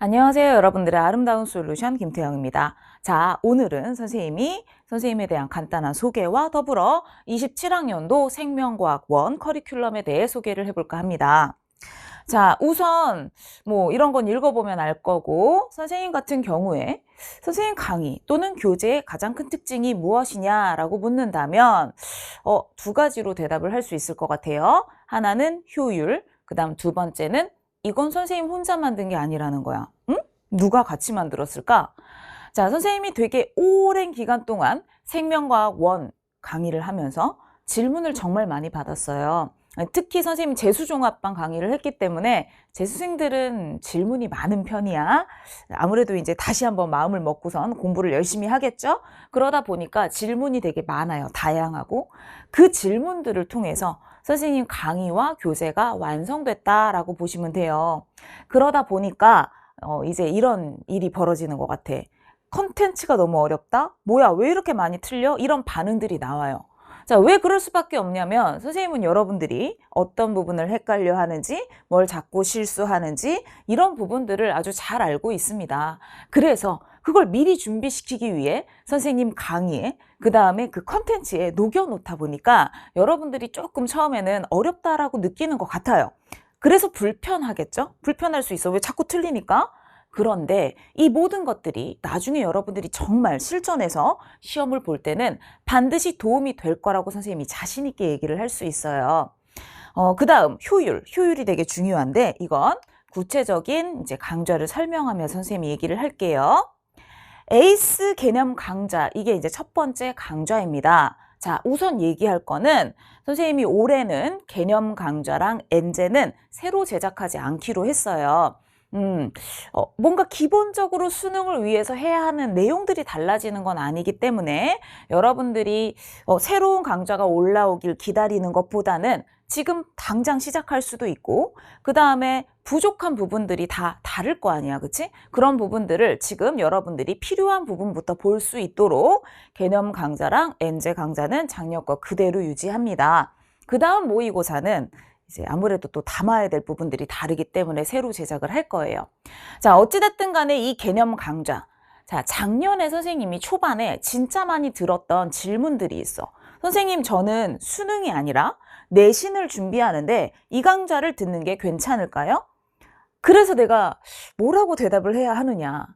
안녕하세요. 여러분들의 아름다운 솔루션 김태영입니다. 자, 오늘은 선생님에 대한 간단한 소개와 더불어 27학년도 생명과학 1 커리큘럼에 대해 소개를 해볼까 합니다. 자, 우선 이런 건 읽어보면 알 거고, 선생님 같은 경우에 선생님 강의 또는 교재의 가장 큰 특징이 무엇이냐라고 묻는다면 두 가지로 대답을 할 수 있을 것 같아요. 하나는 효율, 그 다음 두 번째는 이건 선생님 혼자 만든 게 아니라는 거야. 응? 누가 같이 만들었을까? 자, 선생님이 되게 오랜 기간 동안 생명과학 1 강의를 하면서 질문을 정말 많이 받았어요. 특히 선생님이 재수종합반 강의를 했기 때문에 재수생들은 질문이 많은 편이야. 아무래도 이제 다시 한번 마음을 먹고선 공부를 열심히 하겠죠? 그러다 보니까 질문이 되게 많아요. 다양하고. 그 질문들을 통해서 선생님 강의와 교재가 완성됐다라고 보시면 돼요. 그러다 보니까 이제 이런 일이 벌어지는 것 같아. 컨텐츠가 너무 어렵다? 뭐야, 왜 이렇게 많이 틀려? 이런 반응들이 나와요. 자, 왜 그럴 수밖에 없냐면 선생님은 여러분들이 어떤 부분을 헷갈려 하는지, 뭘 자꾸 실수하는지 이런 부분들을 아주 잘 알고 있습니다. 그래서 그걸 미리 준비시키기 위해 선생님 강의에 그 다음에 그 컨텐츠에 녹여놓다 보니까 여러분들이 조금 처음에는 어렵다라고 느끼는 것 같아요. 그래서 불편하겠죠? 불편할 수 있어. 왜 자꾸 틀리니까? 그런데 이 모든 것들이 나중에 여러분들이 정말 실전에서 시험을 볼 때는 반드시 도움이 될 거라고 선생님이 자신 있게 얘기를 할 수 있어요. 그 다음 효율이 되게 중요한데 이건 구체적인 이제 강좌를 설명하며 선생님이 얘기를 할게요. 에이스 개념 강좌, 이게 이제 첫 번째 강좌입니다. 자, 우선 얘기할 거는 선생님이 올해는 개념 강좌랑 엔제는 새로 제작하지 않기로 했어요. 뭔가 기본적으로 수능을 위해서 해야 하는 내용들이 달라지는 건 아니기 때문에 여러분들이 새로운 강좌가 올라오길 기다리는 것보다는 지금 당장 시작할 수도 있고 그 다음에 부족한 부분들이 다 다를 거 아니야, 그치? 그런 부분들을 지금 여러분들이 필요한 부분부터 볼 수 있도록 개념 강좌랑 엔제 강좌는 작년 거 그대로 유지합니다. 그 다음 모의고사는 이제 아무래도 또 담아야 될 부분들이 다르기 때문에 새로 제작을 할 거예요. 자, 어찌됐든 간에 이 개념 강좌. 자, 작년에 선생님이 초반에 진짜 많이 들었던 질문들이 있어. 선생님, 저는 수능이 아니라 내신을 준비하는데 이 강좌를 듣는 게 괜찮을까요? 그래서 내가 뭐라고 대답을 해야 하느냐.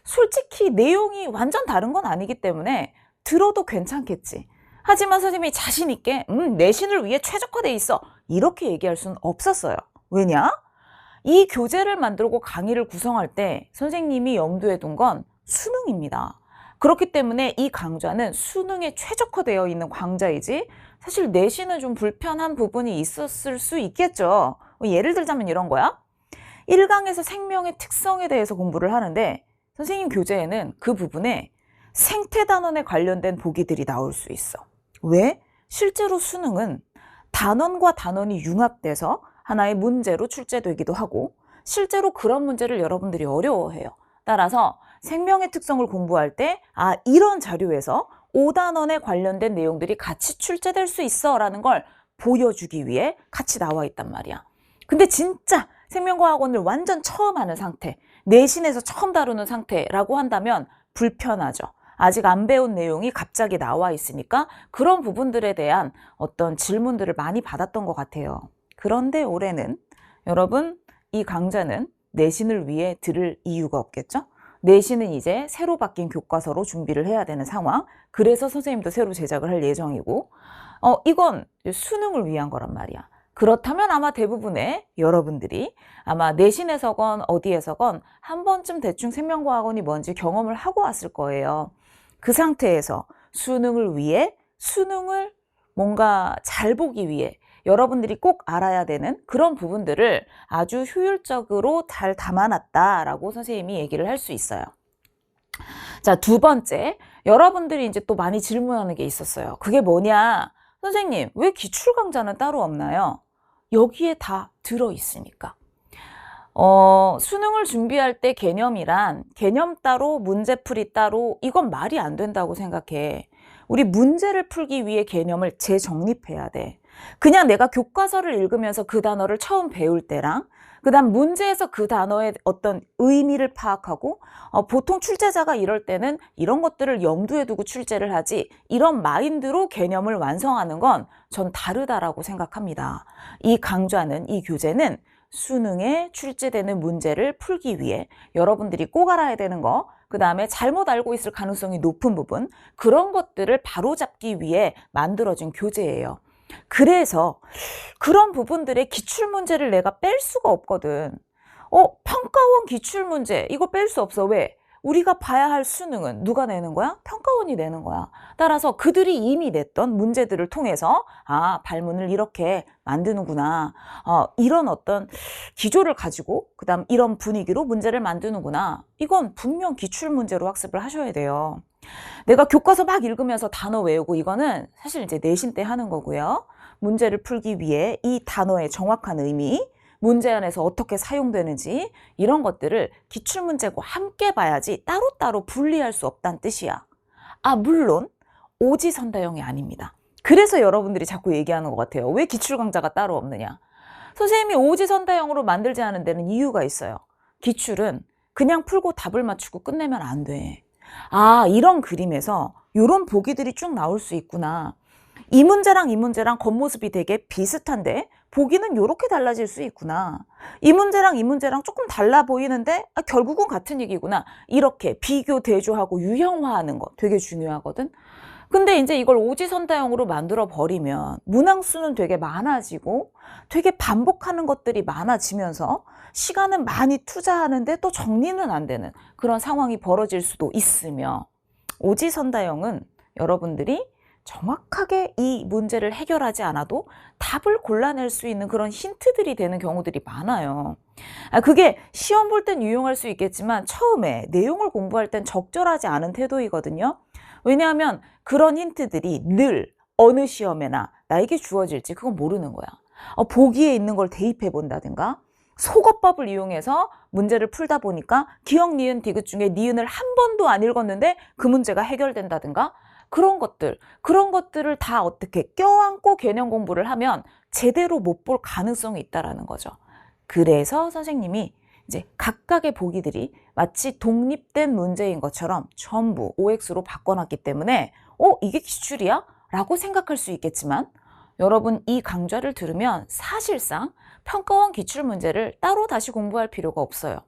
솔직히 내용이 완전 다른 건 아니기 때문에 들어도 괜찮겠지. 하지만 선생님이 자신 있게 내신을 위해 최적화돼 있어. 이렇게 얘기할 수는 없었어요. 왜냐? 이 교재를 만들고 강의를 구성할 때 선생님이 염두에 둔 건 수능입니다. 그렇기 때문에 이 강좌는 수능에 최적화되어 있는 강좌이지 사실 내신은 좀 불편한 부분이 있었을 수 있겠죠. 예를 들자면 이런 거야. 1강에서 생명의 특성에 대해서 공부를 하는데 선생님 교재에는 그 부분에 생태 단원에 관련된 보기들이 나올 수 있어. 왜? 실제로 수능은 단원과 단원이 융합돼서 하나의 문제로 출제되기도 하고 실제로 그런 문제를 여러분들이 어려워해요. 따라서 생명의 특성을 공부할 때 이런 자료에서 5단원에 관련된 내용들이 같이 출제될 수 있어 라는 걸 보여주기 위해 같이 나와 있단 말이야. 근데 진짜 생명과학원을 완전 처음 하는 상태, 내신에서 처음 다루는 상태라고 한다면 불편하죠. 아직 안 배운 내용이 갑자기 나와 있으니까 그런 부분들에 대한 어떤 질문들을 많이 받았던 것 같아요. 그런데 올해는 여러분 이 강좌는 내신을 위해 들을 이유가 없겠죠? 내신은 이제 새로 바뀐 교과서로 준비를 해야 되는 상황. 그래서 선생님도 새로 제작을 할 예정이고 이건 수능을 위한 거란 말이야. 그렇다면 아마 대부분의 여러분들이 아마 내신에서건 어디에서건 한 번쯤 대충 생명과학원이 뭔지 경험을 하고 왔을 거예요. 그 상태에서 수능을 위해 수능을 뭔가 잘 보기 위해 여러분들이 꼭 알아야 되는 그런 부분들을 아주 효율적으로 잘 담아놨다라고 선생님이 얘기를 할 수 있어요. 자, 두 번째, 여러분들이 이제 또 많이 질문하는 게 있었어요. 그게 뭐냐? 선생님, 왜 기출 강좌는 따로 없나요? 여기에 다 들어있으니까. 수능을 준비할 때 개념이란 개념 따로 문제풀이 따로 이건 말이 안 된다고 생각해. 우리 문제를 풀기 위해 개념을 재정립해야 돼. 그냥 내가 교과서를 읽으면서 그 단어를 처음 배울 때랑 그다음 문제에서 그 단어의 어떤 의미를 파악하고 보통 출제자가 이럴 때는 이런 것들을 염두에 두고 출제를 하지 이런 마인드로 개념을 완성하는 건 전 다르다라고 생각합니다. 이 강좌는 이 교재는 수능에 출제되는 문제를 풀기 위해 여러분들이 꼭 알아야 되는 거, 그 다음에 잘못 알고 있을 가능성이 높은 부분, 그런 것들을 바로잡기 위해 만들어진 교재예요. 그래서 그런 부분들의 기출문제를 내가 뺄 수가 없거든. 평가원 기출문제 이거 뺄 수 없어. 왜? 우리가 봐야 할 수능은 누가 내는 거야? 평가원이 내는 거야. 따라서 그들이 이미 냈던 문제들을 통해서 발문을 이렇게 만드는구나. 이런 어떤 기조를 가지고 그다음 이런 분위기로 문제를 만드는구나. 이건 분명 기출문제로 학습을 하셔야 돼요. 내가 교과서 막 읽으면서 단어 외우고 이거는 사실 이제 내신 때 하는 거고요. 문제를 풀기 위해 이 단어의 정확한 의미, 문제 안에서 어떻게 사용되는지 이런 것들을 기출문제고 함께 봐야지 따로따로 분리할 수 없다는 뜻이야. 물론 오지선다형이 아닙니다. 그래서 여러분들이 자꾸 얘기하는 것 같아요. 왜 기출강좌가 따로 없느냐. 선생님이 오지선다형으로 만들지 않은 데는 이유가 있어요. 기출은 그냥 풀고 답을 맞추고 끝내면 안 돼. 이런 그림에서 이런 보기들이 쭉 나올 수 있구나. 이 문제랑 이 문제랑 겉모습이 되게 비슷한데 보기는 이렇게 달라질 수 있구나. 이 문제랑 이 문제랑 조금 달라 보이는데 결국은 같은 얘기구나. 이렇게 비교, 대조하고 유형화하는 거 되게 중요하거든. 근데 이제 이걸 오지선다형으로 만들어 버리면 문항수는 되게 많아지고 되게 반복하는 것들이 많아지면서 시간은 많이 투자하는데 또 정리는 안 되는 그런 상황이 벌어질 수도 있으며, 오지선다형은 여러분들이 정확하게 이 문제를 해결하지 않아도 답을 골라낼 수 있는 그런 힌트들이 되는 경우들이 많아요. 그게 시험 볼 땐 유용할 수 있겠지만 처음에 내용을 공부할 땐 적절하지 않은 태도이거든요. 왜냐하면 그런 힌트들이 늘 어느 시험에나 나에게 주어질지 그건 모르는 거야. 보기에 있는 걸 대입해 본다든가 속어법을 이용해서 문제를 풀다 보니까 기억, 니은, 디귿 중에 니은을 한 번도 안 읽었는데 그 문제가 해결된다든가 그런 것들을 다 어떻게 껴안고 개념 공부를 하면 제대로 못 볼 가능성이 있다라는 거죠. 그래서 선생님이 이제 각각의 보기들이 마치 독립된 문제인 것처럼 전부 OX로 바꿔놨기 때문에 이게 기출이야? 라고 생각할 수 있겠지만 여러분 이 강좌를 들으면 사실상 평가원 기출 문제를 따로 다시 공부할 필요가 없어요.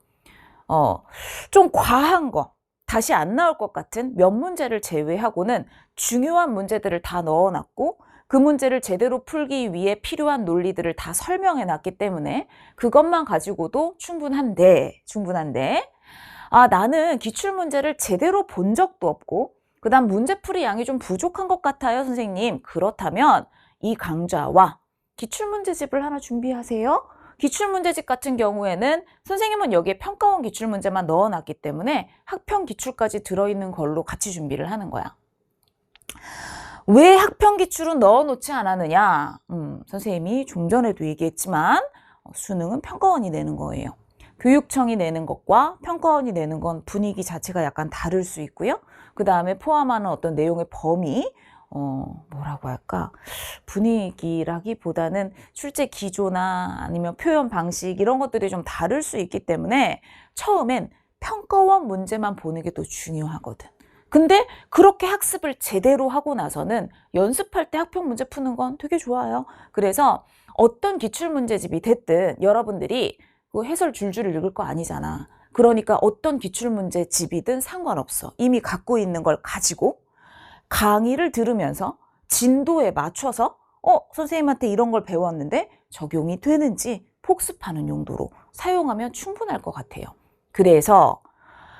좀 과한 거, 다시 안 나올 것 같은 몇 문제를 제외하고는 중요한 문제들을 다 넣어놨고 그 문제를 제대로 풀기 위해 필요한 논리들을 다 설명해 놨기 때문에 그것만 가지고도 충분한데 나는 기출문제를 제대로 본 적도 없고 그다음 문제풀이 양이 좀 부족한 것 같아요, 선생님. 그렇다면 이 강좌와 기출문제집을 하나 준비하세요. 기출문제집 같은 경우에는 선생님은 여기에 평가원 기출문제만 넣어놨기 때문에 학평 기출까지 들어있는 걸로 같이 준비를 하는 거야. 왜 학평 기출은 넣어놓지 않았느냐? 선생님이 좀 전에도 얘기했지만 수능은 평가원이 내는 거예요. 교육청이 내는 것과 평가원이 내는 건 분위기 자체가 약간 다를 수 있고요. 그 다음에 포함하는 어떤 내용의 범위, 뭐라고 할까? 분위기라기보다는 출제 기조나 아니면 표현 방식 이런 것들이 좀 다를 수 있기 때문에 처음엔 평가원 문제만 보는 게 더 중요하거든. 근데 그렇게 학습을 제대로 하고 나서는 연습할 때 학평 문제 푸는 건 되게 좋아요. 그래서 어떤 기출문제집이 됐든 여러분들이 그 해설 줄줄 읽을 거 아니잖아. 그러니까 어떤 기출문제집이든 상관없어. 이미 갖고 있는 걸 가지고 강의를 들으면서 진도에 맞춰서 선생님한테 이런 걸 배웠는데 적용이 되는지 복습하는 용도로 사용하면 충분할 것 같아요. 그래서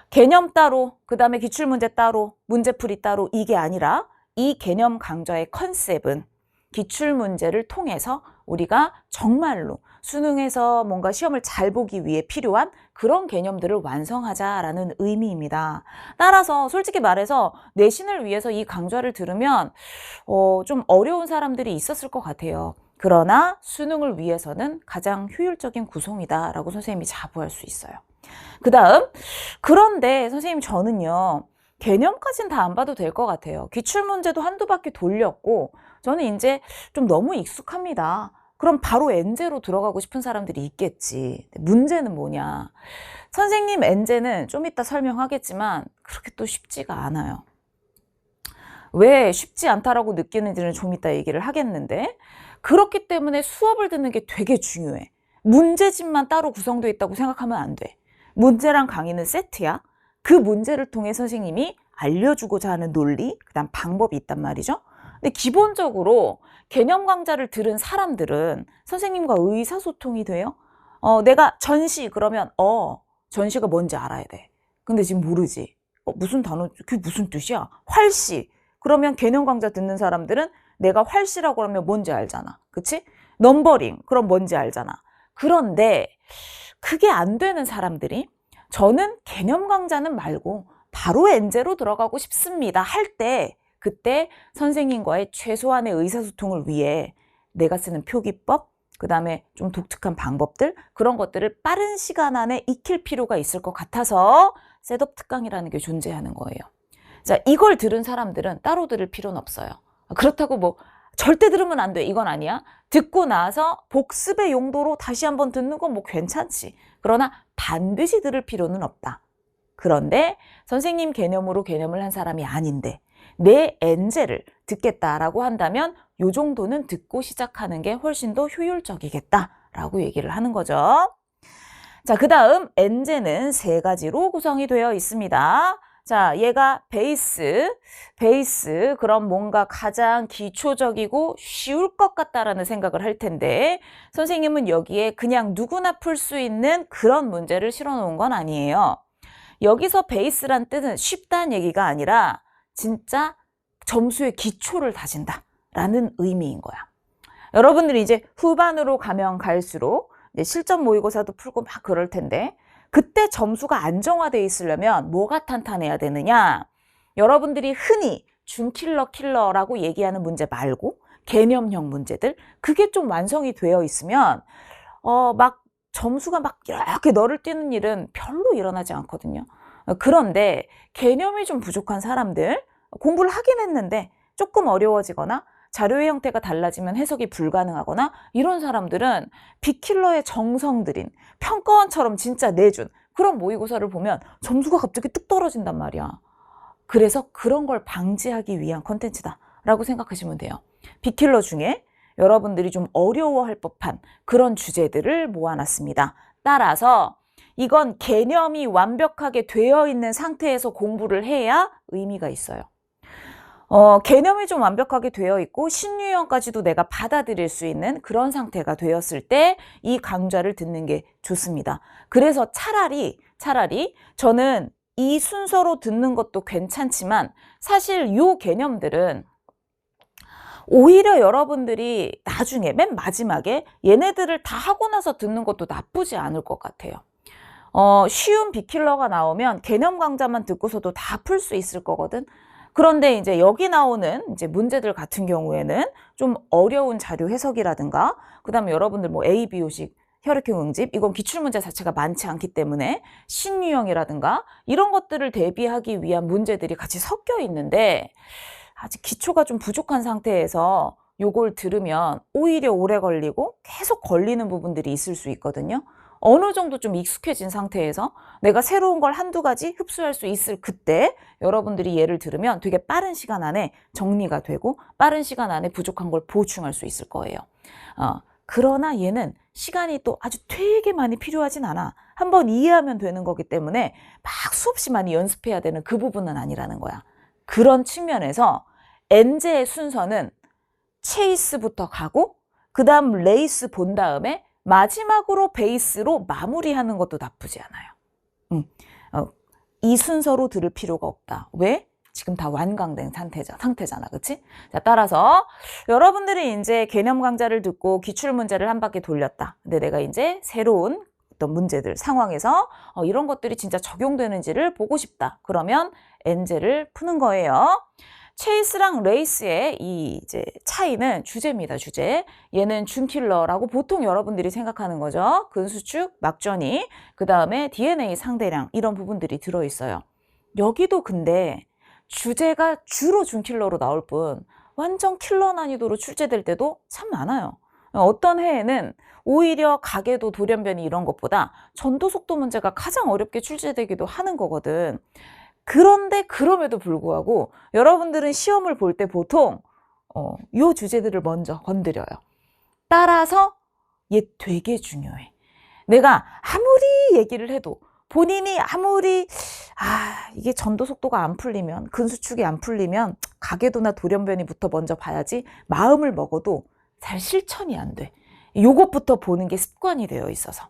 개념 따로, 그 다음에 기출문제 따로, 문제풀이 따로 이게 아니라 이 개념 강좌의 컨셉은 기출문제를 통해서 우리가 정말로 수능에서 뭔가 시험을 잘 보기 위해 필요한 그런 개념들을 완성하자라는 의미입니다. 따라서 솔직히 말해서 내신을 위해서 이 강좌를 들으면 좀 어려운 사람들이 있었을 것 같아요. 그러나 수능을 위해서는 가장 효율적인 구성이다라고 선생님이 자부할 수 있어요. 그 다음, 그런데 선생님 저는요 개념까지는 다 안 봐도 될 것 같아요. 기출문제도 한두 바퀴 돌렸고 저는 이제 좀 너무 익숙합니다. 그럼 바로 엔제로 들어가고 싶은 사람들이 있겠지. 문제는 뭐냐? 선생님 엔제는 좀 이따 설명하겠지만 그렇게 또 쉽지가 않아요. 왜 쉽지 않다라고 느끼는지는 좀 이따 얘기를 하겠는데, 그렇기 때문에 수업을 듣는 게 되게 중요해. 문제집만 따로 구성되어 있다고 생각하면 안 돼. 문제랑 강의는 세트야. 그 문제를 통해 선생님이 알려주고자 하는 논리, 그다음 방법이 있단 말이죠. 근데 기본적으로 개념 강좌를 들은 사람들은 선생님과 의사소통이 돼요. 내가 전시 그러면 전시가 뭔지 알아야 돼. 근데 지금 모르지. 무슨 단어, 그게 무슨 뜻이야? 활시. 그러면 개념 강좌 듣는 사람들은 내가 활시라고 하면 뭔지 알잖아. 그치? 넘버링. 그럼 뭔지 알잖아. 그런데 그게 안 되는 사람들이 저는 개념 강좌는 말고 바로 엔제로 들어가고 싶습니다 할 때, 그때 선생님과의 최소한의 의사소통을 위해 내가 쓰는 표기법, 그 다음에 좀 독특한 방법들, 그런 것들을 빠른 시간 안에 익힐 필요가 있을 것 같아서 셋업 특강이라는 게 존재하는 거예요. 자, 이걸 들은 사람들은 따로 들을 필요는 없어요. 그렇다고 뭐 절대 들으면 안 돼, 이건 아니야. 듣고 나서 복습의 용도로 다시 한번 듣는 건 뭐 괜찮지. 그러나 반드시 들을 필요는 없다. 그런데 선생님 개념으로 개념을 한 사람이 아닌데 내 엔제를 듣겠다라고 한다면 요 정도는 듣고 시작하는 게 훨씬 더 효율적이겠다라고 얘기를 하는 거죠. 자, 그 다음 엔제는 세 가지로 구성이 되어 있습니다. 자, 얘가 베이스, 그럼 뭔가 가장 기초적이고 쉬울 것 같다라는 생각을 할 텐데, 선생님은 여기에 그냥 누구나 풀 수 있는 그런 문제를 실어 놓은 건 아니에요. 여기서 베이스란 뜻은 쉽다는 얘기가 아니라 진짜 점수의 기초를 다진다라는 의미인 거야. 여러분들이 이제 후반으로 가면 갈수록 이제 실전 모의고사도 풀고 막 그럴 텐데, 그때 점수가 안정화되어 있으려면 뭐가 탄탄해야 되느냐? 여러분들이 흔히 킬러라고 얘기하는 문제 말고 개념형 문제들, 그게 좀 완성이 되어 있으면 막 점수가 막 이렇게 너를 뛰는 일은 별로 일어나지 않거든요. 그런데 개념이 좀 부족한 사람들, 공부를 하긴 했는데 조금 어려워지거나 자료의 형태가 달라지면 해석이 불가능하거나 이런 사람들은 빅킬러의 정성 들인 평가원처럼 진짜 내준 그런 모의고사를 보면 점수가 갑자기 뚝 떨어진단 말이야. 그래서 그런 걸 방지하기 위한 컨텐츠다라고 생각하시면 돼요. 빅킬러 중에 여러분들이 좀 어려워할 법한 그런 주제들을 모아놨습니다. 따라서 이건 개념이 완벽하게 되어 있는 상태에서 공부를 해야 의미가 있어요. 개념이 좀 완벽하게 되어 있고 신유형까지도 내가 받아들일 수 있는 그런 상태가 되었을 때 이 강좌를 듣는 게 좋습니다. 그래서 차라리 저는 이 순서로 듣는 것도 괜찮지만 사실 요 개념들은 오히려 여러분들이 나중에 맨 마지막에 얘네들을 다 하고 나서 듣는 것도 나쁘지 않을 것 같아요. 쉬운 빅킬러가 나오면 개념 강좌만 듣고서도 다 풀 수 있을 거거든. 그런데 이제 여기 나오는 이제 문제들 같은 경우에는 좀 어려운 자료 해석이라든가, 그 다음에 여러분들 뭐 A, B요식, 혈액형 응집, 이건 기출문제 자체가 많지 않기 때문에 신유형이라든가 이런 것들을 대비하기 위한 문제들이 같이 섞여 있는데, 아직 기초가 좀 부족한 상태에서 요걸 들으면 오히려 오래 걸리고 계속 걸리는 부분들이 있을 수 있거든요. 어느 정도 좀 익숙해진 상태에서 내가 새로운 걸 한두 가지 흡수할 수 있을 그때 여러분들이 얘를 들으면 되게 빠른 시간 안에 정리가 되고 빠른 시간 안에 부족한 걸 보충할 수 있을 거예요. 그러나 얘는 시간이 또 아주 되게 많이 필요하진 않아. 한번 이해하면 되는 거기 때문에 막 수없이 많이 연습해야 되는 그 부분은 아니라는 거야. 그런 측면에서 엔제의 순서는 체이스부터 가고 그 다음 레이스 본 다음에 마지막으로 베이스로 마무리하는 것도 나쁘지 않아요. 이 순서로 들을 필요가 없다. 왜? 지금 다 완강된 상태잖아. 그치? 자, 따라서 여러분들이 이제 개념 강좌를 듣고 기출 문제를 한 바퀴 돌렸다. 근데 내가 이제 새로운 어떤 문제들, 상황에서 이런 것들이 진짜 적용되는지를 보고 싶다. 그러면 엔제를 푸는 거예요. 체이스랑 레이스의 이 이제 차이는 주제입니다, 주제. 얘는 준킬러라고 보통 여러분들이 생각하는 거죠. 근수축, 막전이, 그 다음에 DNA 상대량 이런 부분들이 들어있어요. 여기도 근데 주제가 주로 준킬러로 나올 뿐 완전 킬러 난이도로 출제될 때도 참 많아요. 어떤 해에는 오히려 가계도 돌연변이 이런 것보다 전도 속도 문제가 가장 어렵게 출제되기도 하는 거거든. 그런데 그럼에도 불구하고 여러분들은 시험을 볼 때 보통 요 주제들을 먼저 건드려요. 따라서 얘 되게 중요해. 내가 아무리 얘기를 해도 본인이 아무리 이게 전도 속도가 안 풀리면, 근수축이 안 풀리면 가계도나 돌연변이부터 먼저 봐야지 마음을 먹어도 잘 실천이 안 돼. 요것부터 보는 게 습관이 되어 있어서.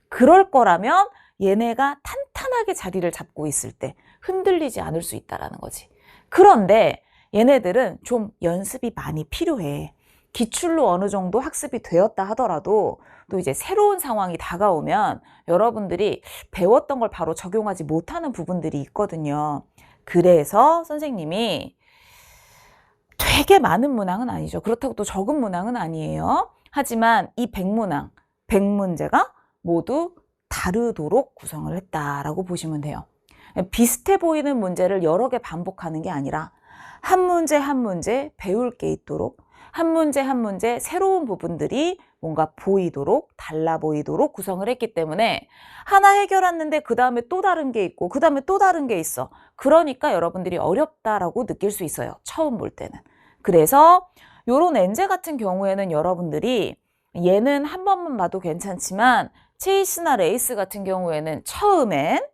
그럴 거라면 얘네가 탄탄하게 자리를 잡고 있을 때 흔들리지 않을 수 있다는 거지. 그런데 얘네들은 좀 연습이 많이 필요해. 기출로 어느 정도 학습이 되었다 하더라도 또 이제 새로운 상황이 다가오면 여러분들이 배웠던 걸 바로 적용하지 못하는 부분들이 있거든요. 그래서 선생님이 되게 많은 문항은 아니죠. 그렇다고 또 적은 문항은 아니에요. 하지만 이 100문항, 100문제가 모두 다르도록 구성을 했다라고 보시면 돼요. 비슷해 보이는 문제를 여러 개 반복하는 게 아니라 한 문제 한 문제 배울 게 있도록, 한 문제 한 문제 새로운 부분들이 뭔가 보이도록, 달라 보이도록 구성을 했기 때문에 하나 해결했는데 그 다음에 또 다른 게 있고 그 다음에 또 다른 게 있어. 그러니까 여러분들이 어렵다라고 느낄 수 있어요. 처음 볼 때는. 그래서 요런 엔제 같은 경우에는 여러분들이 얘는 한 번만 봐도 괜찮지만 체이스나 레이스 같은 경우에는 처음엔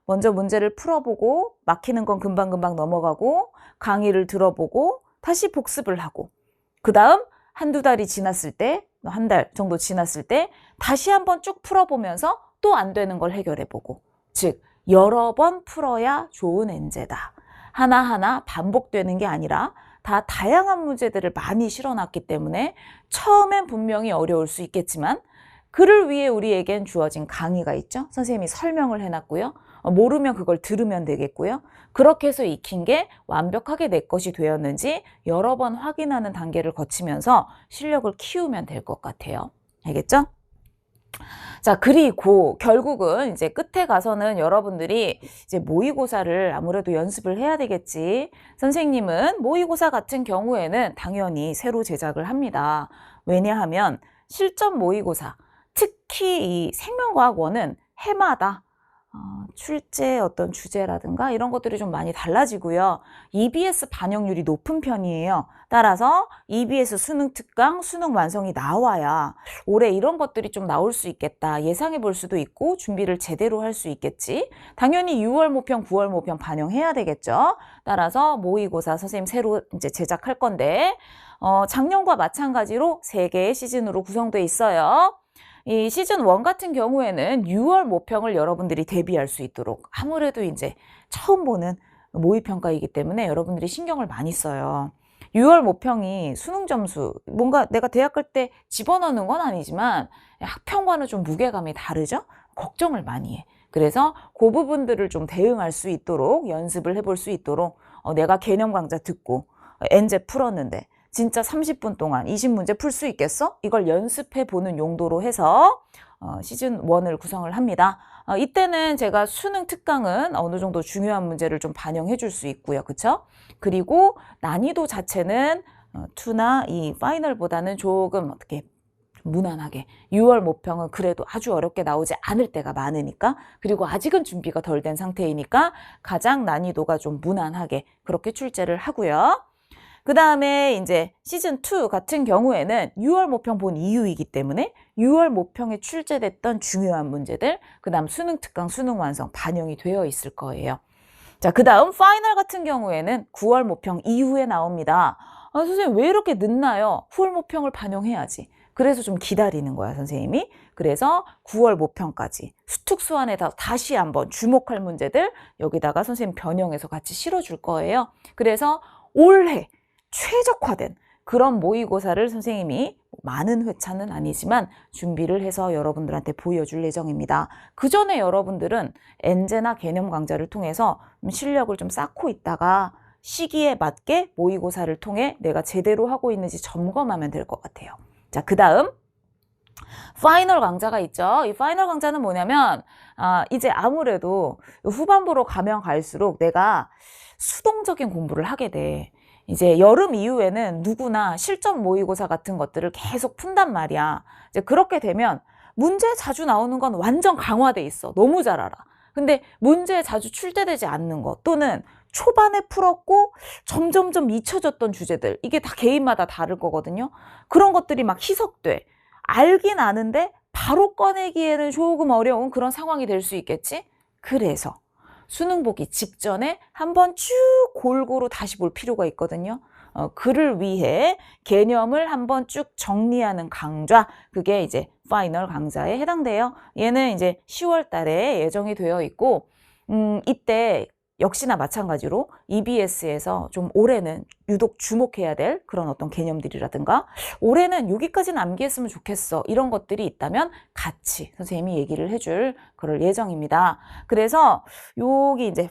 먼저 문제를 풀어보고 막히는 건 금방금방 넘어가고 강의를 들어보고 다시 복습을 하고 그 다음 한두 달이 지났을 때, 한 달 정도 지났을 때 다시 한번 쭉 풀어보면서 또 안 되는 걸 해결해보고, 즉 여러 번 풀어야 좋은 엔제다. 하나하나 반복되는 게 아니라 다 다양한 문제들을 많이 실어놨기 때문에 처음엔 분명히 어려울 수 있겠지만 그를 위해 우리에겐 주어진 강의가 있죠. 선생님이 설명을 해놨고요. 모르면 그걸 들으면 되겠고요. 그렇게 해서 익힌 게 완벽하게 내 것이 되었는지 여러 번 확인하는 단계를 거치면서 실력을 키우면 될 것 같아요. 알겠죠? 자, 그리고 결국은 이제 끝에 가서는 여러분들이 이제 모의고사를 아무래도 연습을 해야 되겠지. 선생님은 모의고사 같은 경우에는 당연히 새로 제작을 합니다. 왜냐하면 실전 모의고사, 특히 이 생명과학 1은 해마다 출제 어떤 주제라든가 이런 것들이 좀 많이 달라지고요. EBS 반영률이 높은 편이에요. 따라서 EBS 수능 특강, 수능 완성이 나와야 올해 이런 것들이 좀 나올 수 있겠다. 예상해 볼 수도 있고 준비를 제대로 할 수 있겠지. 당연히 6월 모평, 9월 모평 반영해야 되겠죠. 따라서 모의고사 선생님 새로 이제 제작할 건데 작년과 마찬가지로 3개의 시즌으로 구성되어 있어요. 이 시즌 1 같은 경우에는 6월 모평을 여러분들이 대비할 수 있도록 아무래도 이제 처음 보는 모의평가이기 때문에 여러분들이 신경을 많이 써요. 6월 모평이 수능 점수, 뭔가 내가 대학 갈 때 집어넣는 건 아니지만 학평과는 좀 무게감이 다르죠? 걱정을 많이 해. 그래서 그 부분들을 좀 대응할 수 있도록 연습을 해볼 수 있도록 내가 개념 강좌 듣고 엔제 풀었는데 진짜 30분 동안 20문제 풀 수 있겠어? 이걸 연습해 보는 용도로 해서 시즌 1을 구성을 합니다. 이때는 제가 수능 특강은 어느 정도 중요한 문제를 좀 반영해 줄 수 있고요. 그쵸? 그리고 난이도 자체는 2나 이 파이널보다는 조금 어떻게 무난하게 6월 모평은 그래도 아주 어렵게 나오지 않을 때가 많으니까, 그리고 아직은 준비가 덜 된 상태이니까 가장 난이도가 좀 무난하게 그렇게 출제를 하고요. 그 다음에 이제 시즌2 같은 경우에는 6월 모평 본 이후이기 때문에 6월 모평에 출제됐던 중요한 문제들, 그 다음 수능 특강, 수능 완성 반영이 되어 있을 거예요. 자, 그 다음 파이널 같은 경우에는 9월 모평 이후에 나옵니다. 선생님 왜 이렇게 늦나요? 9월 모평을 반영해야지. 그래서 좀 기다리는 거야, 선생님이. 그래서 9월 모평까지 수특수안에다 다시 한번 주목할 문제들 여기다가 선생님 변형해서 같이 실어줄 거예요. 그래서 올해 최적화된 그런 모의고사를 선생님이 많은 회차는 아니지만 준비를 해서 여러분들한테 보여줄 예정입니다. 그 전에 여러분들은 엔제나 개념 강좌를 통해서 실력을 좀 쌓고 있다가 시기에 맞게 모의고사를 통해 내가 제대로 하고 있는지 점검하면 될 것 같아요. 자, 그 다음 파이널 강좌가 있죠. 이 파이널 강좌는 뭐냐면 이제 아무래도 후반부로 가면 갈수록 내가 수동적인 공부를 하게 돼. 이제 여름 이후에는 누구나 실전 모의고사 같은 것들을 계속 푼단 말이야. 이제 그렇게 되면 문제 자주 나오는 건 완전 강화돼 있어. 너무 잘 알아. 근데 문제에 자주 출제되지 않는 것 또는 초반에 풀었고 점점점 잊혀졌던 주제들 이게 다 개인마다 다를 거거든요. 그런 것들이 막 희석돼. 알긴 아는데 바로 꺼내기에는 조금 어려운 그런 상황이 될 수 있겠지? 그래서 수능 보기 직전에 한번 쭉 골고루 다시 볼 필요가 있거든요. 그를 위해 개념을 한번 쭉 정리하는 강좌, 그게 이제 파이널 강좌에 해당돼요. 얘는 이제 10월 달에 예정이 되어 있고, 이때 역시나 마찬가지로 EBS에서 좀 올해는 유독 주목해야 될 그런 어떤 개념들이라든가 올해는 여기까지는 암기했으면 좋겠어 이런 것들이 있다면 같이 선생님이 얘기를 해줄 그럴 예정입니다. 그래서 여기 이제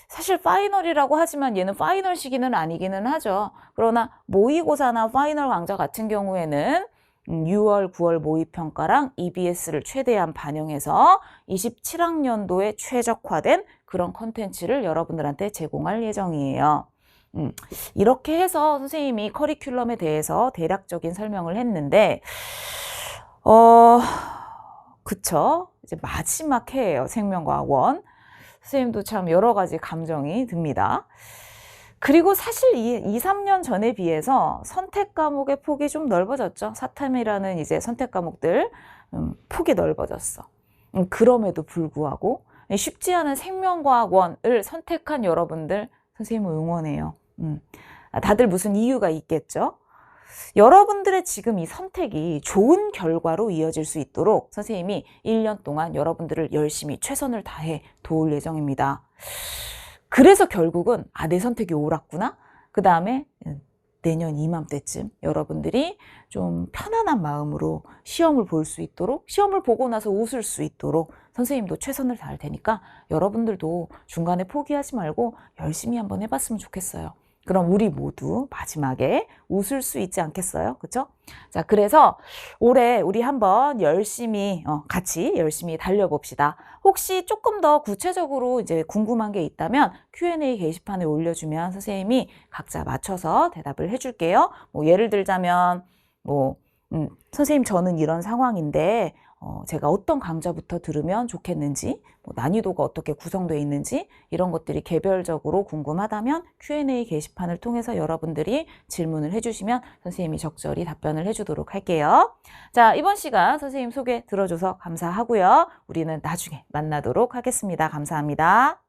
사실 파이널이라고 하지만 얘는 파이널 시기는 아니기는 하죠. 그러나 모의고사나 파이널 강좌 같은 경우에는 6월, 9월 모의평가랑 EBS를 최대한 반영해서 27학년도에 최적화된 그런 컨텐츠를 여러분들한테 제공할 예정이에요. 이렇게 해서 선생님이 커리큘럼에 대해서 대략적인 설명을 했는데, 그쵸? 이제 마지막 해예요. 생명과학 1. 선생님도 참 여러 가지 감정이 듭니다. 그리고 사실 2, 3년 전에 비해서 선택 과목의 폭이 좀 넓어졌죠. 사탐이라는 이제 선택 과목들 폭이 넓어졌어. 그럼에도 불구하고 쉽지 않은 생명과학 1을 선택한 여러분들 선생님을 응원해요. 다들 무슨 이유가 있겠죠? 여러분들의 지금 이 선택이 좋은 결과로 이어질 수 있도록 선생님이 1년 동안 여러분들을 열심히 최선을 다해 도울 예정입니다. 그래서 결국은 내 선택이 옳았구나. 그 다음에 내년 이맘때쯤 여러분들이 좀 편안한 마음으로 시험을 볼 수 있도록, 시험을 보고 나서 웃을 수 있도록 선생님도 최선을 다할 테니까 여러분들도 중간에 포기하지 말고 열심히 한번 해봤으면 좋겠어요. 그럼 우리 모두 마지막에 웃을 수 있지 않겠어요? 그쵸? 자, 그래서 올해 우리 한번 열심히, 같이 열심히 달려봅시다. 혹시 조금 더 구체적으로 이제 궁금한 게 있다면 Q&A 게시판에 올려주면 선생님이 각자 맞춰서 대답을 해줄게요. 뭐 예를 들자면, 선생님 저는 이런 상황인데, 제가 어떤 강좌부터 들으면 좋겠는지, 난이도가 어떻게 구성되어 있는지 이런 것들이 개별적으로 궁금하다면 Q&A 게시판을 통해서 여러분들이 질문을 해주시면 선생님이 적절히 답변을 해주도록 할게요. 자, 이번 시간 선생님 소개 들어줘서 감사하고요. 우리는 나중에 만나도록 하겠습니다. 감사합니다.